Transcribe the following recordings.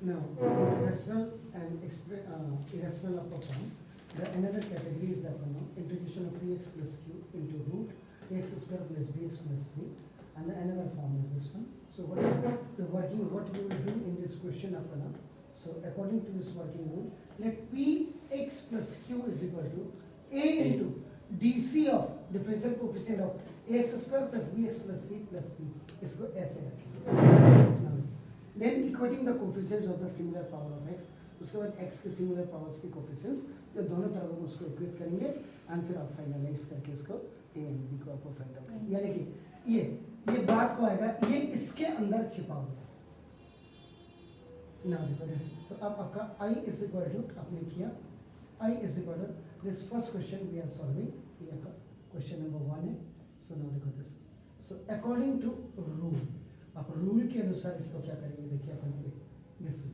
Now, rational and irrational upper form. The another category is integration of px plus q into root x square plus bx plus c, and the another form is this one. So what we will do in this question apna. So according to this working rule, let px plus q is equal to a into dc of differential coefficient of ax square plus bx plus c plus b. इसको ऐसे रखेंगे. Then equating the coefficients of the similar power of x, उसके बाद x के similar powers की coefficients जो दोनों तरफ हम उसको equate करेंगे and फिर आप finalize करके इसको a and b को आपको find out करेंगे. यानी कि ये बात को आएगा, ये इसके अंदर छिपा हुआ है. Now देखो this is, तो अब आपका I is equal to आपने किया I is equal to this first question we are solving. ये आपका question number 1 है. So now देखो this is, so according to rule, आप रूल के अनुसार इसको क्या करेंगे, देखिए अपन दिस इज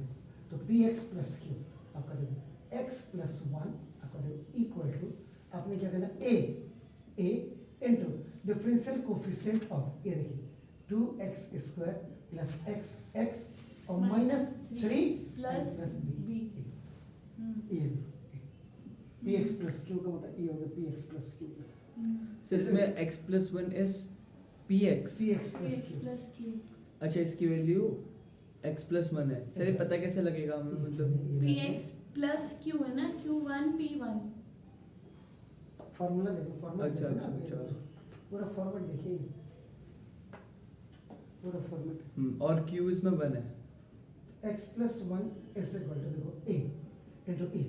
तो px प्लस q आपका देखो x प्लस 1 आपका देखो इक्वल टू आपने क्या करना a into differential coefficient of ये देखिए 2x स्क्वायर प्लस x और माइनस 3 प्लस b ये px प्लस q का मतलब ये होगा px प्लस q. सर इसमें x plus 1 is px plus q. अच्छा इसकी वैल्यू x प्लस 1 है. सर ये पता कैसे लगेगा हमें, मतलब px प्लस q है ना, q1 p1 फार्मूला देखो, फार्मूला अच्छा पूरा फॉर्मेट देखिए, पूरा फॉर्मेट और q इसमें 1 है. x plus 1 is equal to देखो a इनटू e.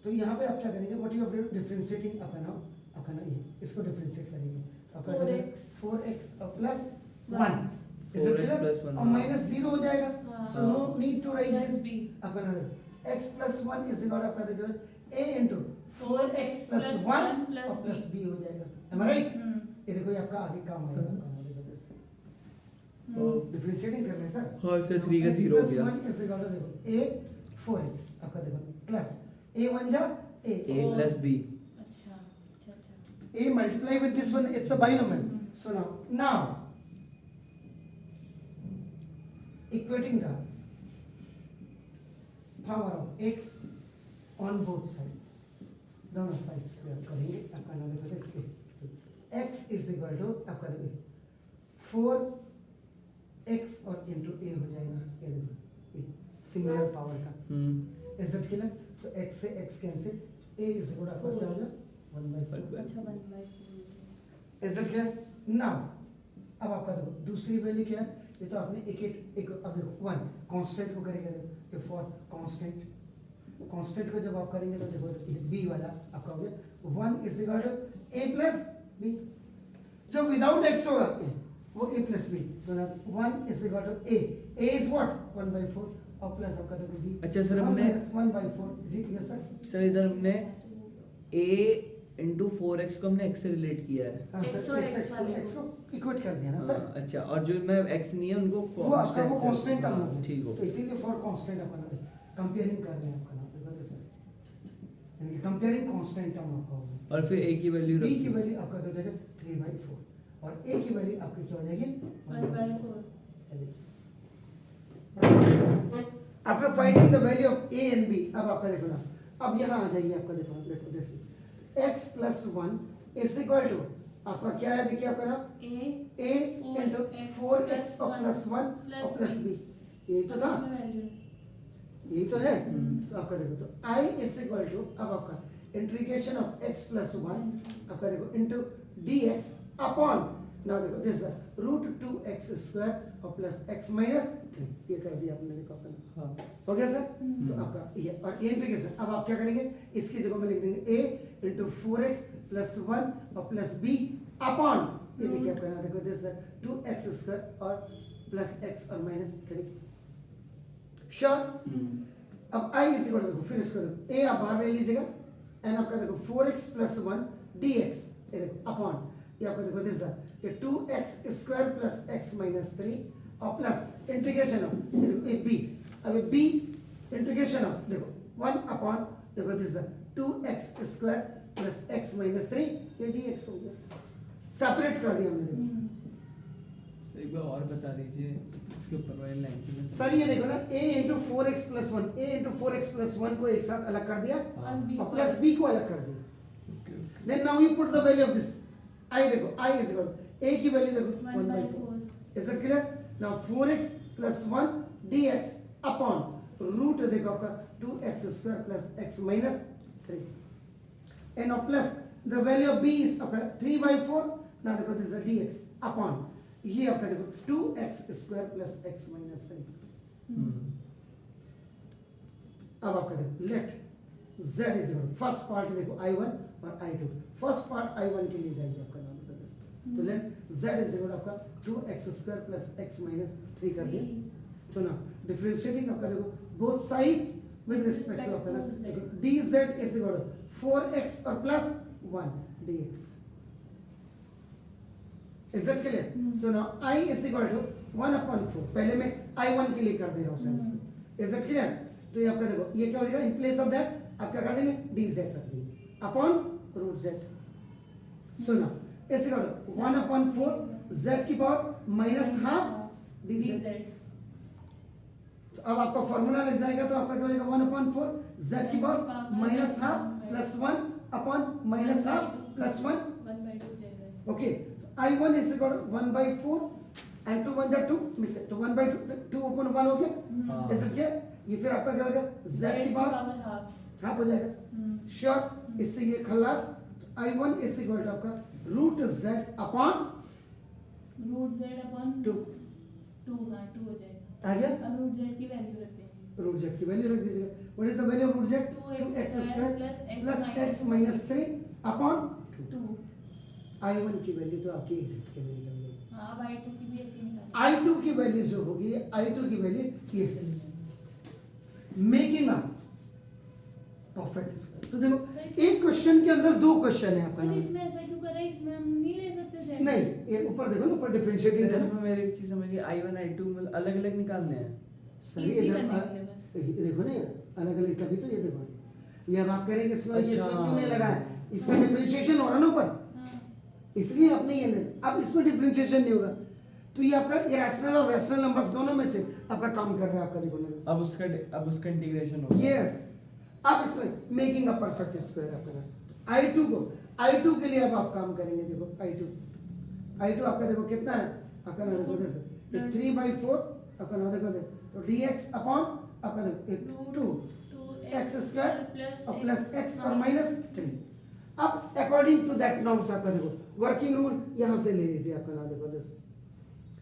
तो यहाँ पे आप क्या करेंगे, व्हाट यू आर डिफरेंशिएटिंग अपना ये इसको डिफरेंशिएट करेंगे 4x और प्लस 1 is it clear और माइनस 0 हो जाएगा. So no need to write this अपना x प्लस 1 इज इक्वल आपका देखो a इनटू 4x प्लस 1 और प्लस b हो जाएगा. am I right? ये देखो ये आपका आगे काम आएगा. डिफरेंशिएटिंग कर रहे हैं सर. हां सर 3 का 0 हो गया. 1 इज इक्वल टू देखो a 4x आपका देखो प्लस a 1 जा a प्लस b. अच्छा a multiply with this one, it's a binomial. So now equating the power of x on both sides, दोनों sides पे आप करेंगे. आपका नाम देखो इसके x is equal to आपका देखो 4x और into a हो जाएगा. ये देखो सिमिलर पावर का is that clear? So x से x cancel, a is equal to आपका क्या हो जाएगा 1/4. अच्छा 1/4 is that clear? Now अब आपका देखो दूसरी वैल्यू क्या है, ये तो आपने एक अब देखो 1 कांस्टेंट को करेंगे. देखो फॉर कांस्टेंट को जब आप करेंगे तो देखो b वाला आपका हो गया 1 is equal to a plus b. जो विदाउट x होगा वो a प्लस b, तो 1 is equal to a is what 1/4 और प्लस आपका देखो b. अच्छा सर हमने 1/4 जी यस सर. सर इधर हमने a into 4x को हमने x से रिलेट किया है. हां सर x को इक्वेट कर दिया ना सर. अच्छा और जो में x नहीं है उनको कांस्टेंट टर्म हो गया. ठीक हो. तो इसीलिए फॉर कांस्टेंट अपन कंपेयरिंग कर रहे हैं आपका नाम देखो सर, यानी कंपेयरिंग कांस्टेंट टर्म आपका होगा. और फिर a की वैल्यू b की वैल्यू आपका क्या हो जाएगा 3/4 और a की वैल्यू आपकी क्या हो जाएगी 1/4. After finding the value of a and b, अब आपका देखो ना, अब यहाँ आ जाइए आपका देखो जैसे x plus 1 is equal to आपका क्या है, देखिए आपका नाम a इनटू 4x और प्लस 1 और प्लस b. ये तो था, ये तो है. तो आपका देखो तो I इज इक्वल टू अब आपका इंटीग्रेशन ऑफ x प्लस 1 आपका देखो इनटू dx अपॉन नाउ देखो दिस रूट 2x स्क्वायर और प्लस x माइनस 3. ये कर दिया आपने देखो अपना. हां हो गया सर. तो आपका ये और ये इंटीग्रेशन अब आप क्या करेंगे, इसकी जगह में लिख देंगे a इनटू 4x प्लस 1 और प्लस b अपॉन ये देखिए आपका ना देखो दिस 2x स्क्वायर और प्लस x और माइनस 3. श्योर. अब i इज इक्वल टू देखो फिर इसको देखो a आप बाहर ले लीजिएगा एंड आपका देखो 4x प्लस 1 dx ये देखो अपॉन ये आपका देखो दिस ये 2x square plus x minus 3 और प्लस इंटीग्रेशन ऑफ ये देखो ये b. अब b इंटीग्रेशन ऑफ देखो 1 अपॉन देखो this 2x square plus x minus 3 ये dx हो गया. सेपरेट कर दिया हमने देखो. एक बार और बता दीजिए इसके ऊपर वाली लाइन से मैं सर ये देखो ना a into four x plus one, a into four x plus one को एक साथ अलग कर दिया हाँ। और प्लस b को अलग कर दिया। Okay okay then now you put the value of this i, देखो i इज इक्वल a की वैल्यू देखो 1 by 1/4। 4 is it clear? Now 4x plus 1 dx upon root देखो आपका 2x square plus x minus 3 and of plus the value of b is आपका 3/4। Now देखो this is dx upon ये आपका देखो 2x square plus x minus 3। अब आपका देखो let z is equal first part देखो i1 और i2, फर्स्ट पार्ट i1 के लिए जाएगी आपका नाम देखो this। तो लेट z इज इक्वल आपका 2x square plus x minus 3 कर दिया। तो ना डिफरेंशिएटिंग आपका देखो both sides with respect to आपका ना देखो dz इज इक्वल 4x और plus 1 dx। Is it clear? So now i is equal to 1/4, पहले मैं i1 के लिए कर दे रहा हूं सर। Is it clear? तो ये आपका देखो ये क्या हो जाएगा, इन प्लेस ऑफ दैट आप क्या कर देंगे dz रख देंगे upon root z। So now is equal to 1/4 z की पावर माइनस हाफ dz। तो अब आपका फॉर्मूला लग जाएगा, तो आपका क्या हो जाएगा 1/4 z की power minus half plus 1 upon minus half plus 1। 1/2 जाएगा। Okay i1 is equal 1/4 and 2 1 जा 2 मिस है, तो 1/2 2 upon 1 हो गया। हाँ। ऐसा क्या ये फिर आपका क्या हो गया z की पावर हाफ हाफ हो जाएगा। श्योर, इससे ये खल्लास। तो i1 इज इक्वल टू आपका root z upon root z upon 2 2 हाँ 2 हो जाएगा। आ गया। अब रूट z की वैल्यू रख देंगे। रूट z की वैल्यू रख दीजिएगा। What is the value of root z? 2x square plus x minus 3 upon 2 i1 की वैल्यू तो आपकी एग्जैक्ट के निकल गई। हाँ अब i2 की भी ऐसे ही निकाल। i2 की वैल्यू जो होगी i2 की वैल्यू ये है मेकिंग अ परफेक्ट स्क्वायर। तो देखो एक क्वेश्चन के अंदर दो क्वेश्चन है आपका पर नाम। इसमें ऐसा क्यों कर रहा है, इसमें हम नहीं ले सकते z? नहीं ये ऊपर देखो ना, ऊपर डिफरेंशिएटिंग सर है इसमें मेरी एक चीज समझिए i1 i2 मतलब अलग अलग निकालने हैं। सही है Easy जब करने के लिए बस। ये देखो ना अलग अलग, तभी तो ये देखो ये अब आप कह रहे हैं कि इसमें ये अच्छा। इसमें क्यों नहीं लगा है, इसमें डिफरेंशिएशन हो रहा ना ऊपर, हाँ। इसलिए आपने ये नहीं। अब इसमें डिफरेंशिएशन नहीं होगा, तो ये आपका इरेशनल और रैशनल नंबर्स दोनों में से आपका काम कर रहा है आपका देखो ना। अब उसका इंटीग्रेशन होगा। यस अब इसमें मेकिंग अ परफेक्ट स्क्वायर आपका i2 को, i2 के लिए अब आप काम करेंगे। देखो i2 आपका देखो कितना है आपका ना देखो जैसे 3/4 आपका ना देखो तो dx अपॉन आपका देखो 2 x स्क्वायर और प्लस x और माइनस 3। अब अकॉर्डिंग टू दैट नॉर्म्स आपका देखो वर्किंग रूल यहाँ से ले लीजिए आपका ना देखो दिस।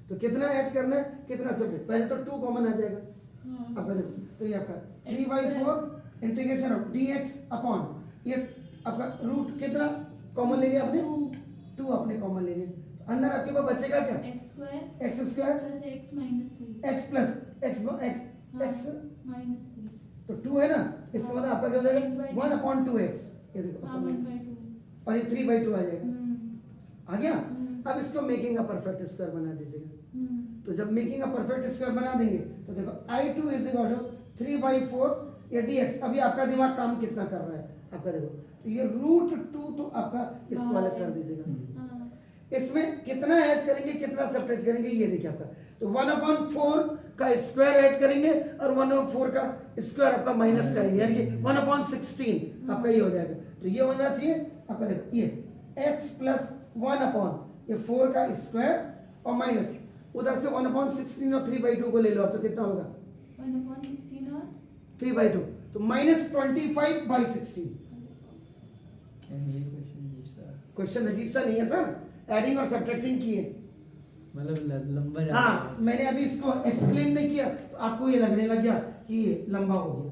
तो कितना ऐड करना है कितना सब्जेक्ट, पहले तो 2 कॉमन आ जाएगा आपका देखो, तो ये आपका 3/4 इंटीग्रेशन ऑफ dx अपॉन ये आपका रूट कितना कॉमन लेंगे आपने 2 अपने कॉमन लेंगे, अंदर आपके पास बचेगा क्या x x square plus x minus 3 x plus x minus 3 तो 2 है ना, इसका मतलब आपका क्या हो जाएगा 1/2x ये देखो हाँ 1/2 और ये 3/2 आ जाएगा। आ गया। अब इसको मेकिंग अ परफेक्ट स्क्वायर बना दीजिएगा। तो जब मेकिंग अ परफेक्ट स्क्वायर बना देंगे तो देखो i2 इज इक्वल टू 3/4 ये dx। अभी आपका दिमाग काम कितना कर रहा है आपका देखो, ये रूट 2 तो आपका इसको अलग कर दीजिएगा। इसमें कितना ऐड करेंगे कितना सब्ट्रैक्ट करेंगे ये देखिए आपका, तो 1/4 का स्क्वायर ऐड करेंगे और 1/4 का स्क्वायर आपका माइनस करेंगे, यानी कि 1/16 आपका ये हो जाएगा। तो ये होना चाहिए आपका देखो ये x प्लस 1/4 का स्क्वायर और माइनस उधर से 1/16 और 3/2 को ले लो आप, तो कितना होगा 1/16 और 3/2 तो -25/16। ये क्वेश्चन अजीब सा क्वेश्चन अजीब सा नहीं है सर, एडिंग और सब्ट्रैक्टिंग की है। मतलब लंबा जा हाँ मैंने अभी इसको एक्सप्लेन नहीं किया तो आपको ये लगने लग गया कि ये लंबा हो गया।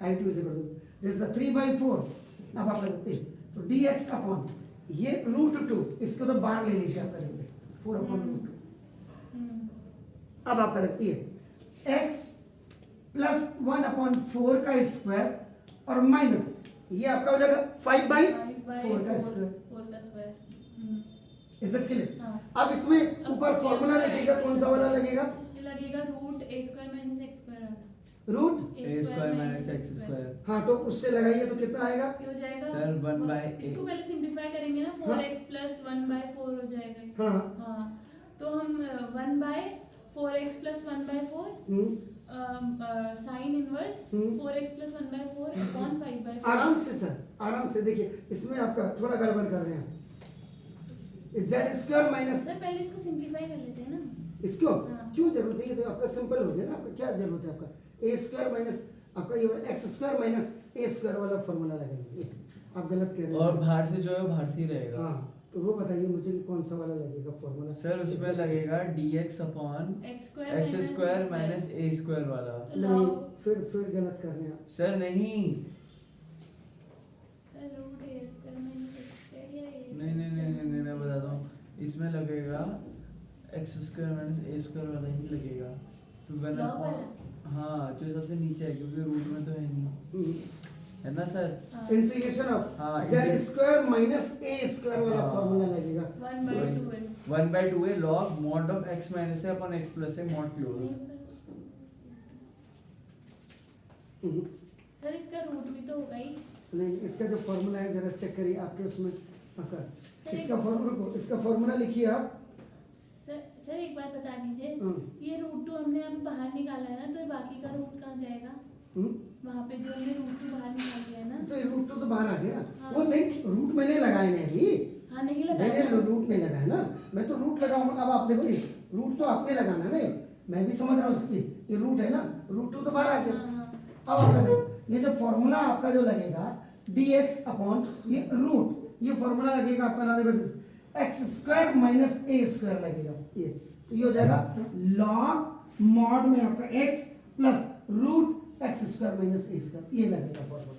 i2 is equal to this 3/4 अब आप देखते तो dx अपॉन ये √2 इसको तो बाहर ले लीजिए आप करेंगे 4/√2। अब आपका देखिए x प्लस 1/4 का स्क्वायर और माइनस ये आपका हो जाएगा 5/4 का स्क्वायर। Is it clear? हाँ। अब इसमें ऊपर फॉर्मूला लगेगा, कौन सा वाला लगेगा? ये लगेगा root a square minus x square वाला। Root a square minus x square. हाँ तो उससे लगाइए तो कितना आएगा? ये हो जाएगा सर 1/8 इसको पहले सिंपलीफाई करेंगे ना 4x प्लस 1/4 हो जाएगा। हाँ हाँ तो तो हम 1/4x + 1/4 साइन इनवर्स हम्म। 4x + 1/4 upon 5/4। आराम से सर, आराम से देखिए, इसमें आपका थोड़ा गड़बड़ कर रहे हैं। जेड स्क्वायर माइनस सर पहले इसको सिंपलीफाई कर लेते हैं ना। इसको हाँ। क्यों जरूरत है? ये तो आपका सिंपल हो गया ना। आपका क्या जरूरत है? आपका ए स्क्वायर माइनस आपका ये x square minus a square वाला फॉर्मूला लगेगा। ये आप गलत कह रहे हैं। और बाहर से जो है बाहर से ही रहेगा। हाँ, तो वो बताइए मुझे कि कौन सा वाला लगेगा फॉर्मूला? सर उसमें लगेगा dx upon x² x square minus a square वाला। नहीं, फिर गलत कर रहे हैं आप। सर नहीं sir root a² minus x² या a नहीं मैं बताता हूँ। इसमें लगेगा x square minus a square वाला ही लगेगा। फिर वन लॉग अपॉन, वाला? हाँ जो सबसे नीचे है क्योंकि रूट में तो है नहीं, है ना सर? हाँ। इंटीग्रेशन ऑफ हाँ, Z square minus a square वाला हाँ। फॉर्मूला लगेगा। 1/2 है। 1/2 है log mod of x minus a upon x plus a mod close। Sir इसका रूट भी तो होगा ही। नहीं, इसका जो फॉर्मूला है जरा चेक करिए आपके उसमें। आपका सर, इसका फॉर्मूला इसका फॉर्मूला लिखिए आप। सर एक बात बता दीजिए, ये √2 हमने अभी बाहर निकाला है ना, तो ये बाकी का रूट कहाँ जाएगा? वहाँ पे जो हमने √2 बाहर निकाल दिया है ना। तो ये रूट तो बाहर आ गया। हाँ। वो नहीं, रूट मैंने लगाए नहीं अभी। हाँ नहीं मैंने लगाया। रूट नहीं लगाया ना। मैं तो रूट लगाऊंगा। अब आप देखो, ये रूट तो आपने लगाना ना। मैं भी समझ रहा हूँ, ये रूट है ना, रूट तो बाहर आ गया। हाँ। अब आपका देखो, ये जो फॉर्मूला आपका जो लगेगा dx अपॉन ये रूट, ये फॉर्मूला लगेगा आपका ना, देखो x square minus a square लगेगा। ये हो जाएगा लॉग मॉड में आपका x plus root x square minus a square, ये लगेगा फॉर्मूला।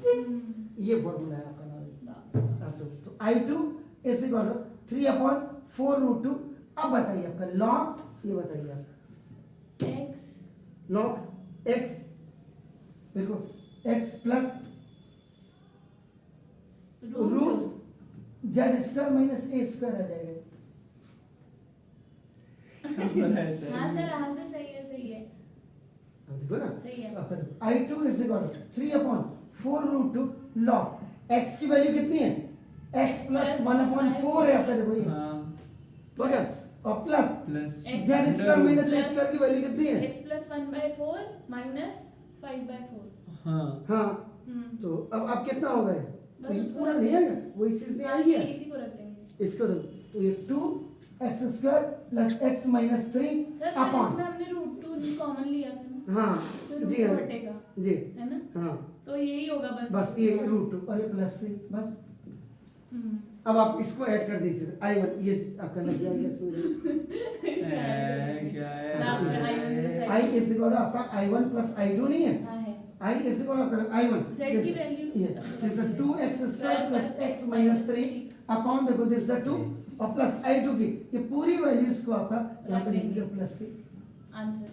ये फॉर्मूला है आपका ना। आप लोग तो I2 इज इक्वल टू 3/4√2। अब बताइए आपका लॉग, ये बताइए आप x लॉग x, देखो x plus root z square minus a square आ जाएगा। हाँ सर, हाँ सर, सही है। अब देखो ना, सही है। आपका देखो I2 is equal to 3/4√2 log x की वैल्यू कितनी है? x प्लस 1/4 है आपका। देखो ये हाँ हो गया। और plus plus z square minus a square की वैल्यू कितनी है? x + 1/4 minus 5/4। हाँ हाँ, हम्म। तो अब कितना हो गया? बस तो ये उसको पूरा रख नहीं देंगे। आएगा, वही चीज नहीं आएगी। इसी को रख देंगे। इसको देखो, तो ये 2x² plus x minus 3 sir upon, इसमें हमने √2 कॉमन लिया था ना, हाँ तो जी रूट हाँ हटेगा, जी है ना? हाँ, तो यही होगा बस। बस ये √2 और ये प्लस से बस। हम्म। अब आप इसको ऐड कर दीजिए I1, ये आपका लग जाएगा इसमें। क्या है? लास्ट में I1 I is equal to आपका I1 प्लस I2 नहीं है? हाँ है। I इज इक्वल टू आपका I1 Z की वैल्यू ये this is 2x² plus x minus 3 upon, देखो दिस इज 2 और प्लस I2 की ये पूरी वैल्यूज को आपका यहाँ पे लिख लीजिए प्लस से। आंसर।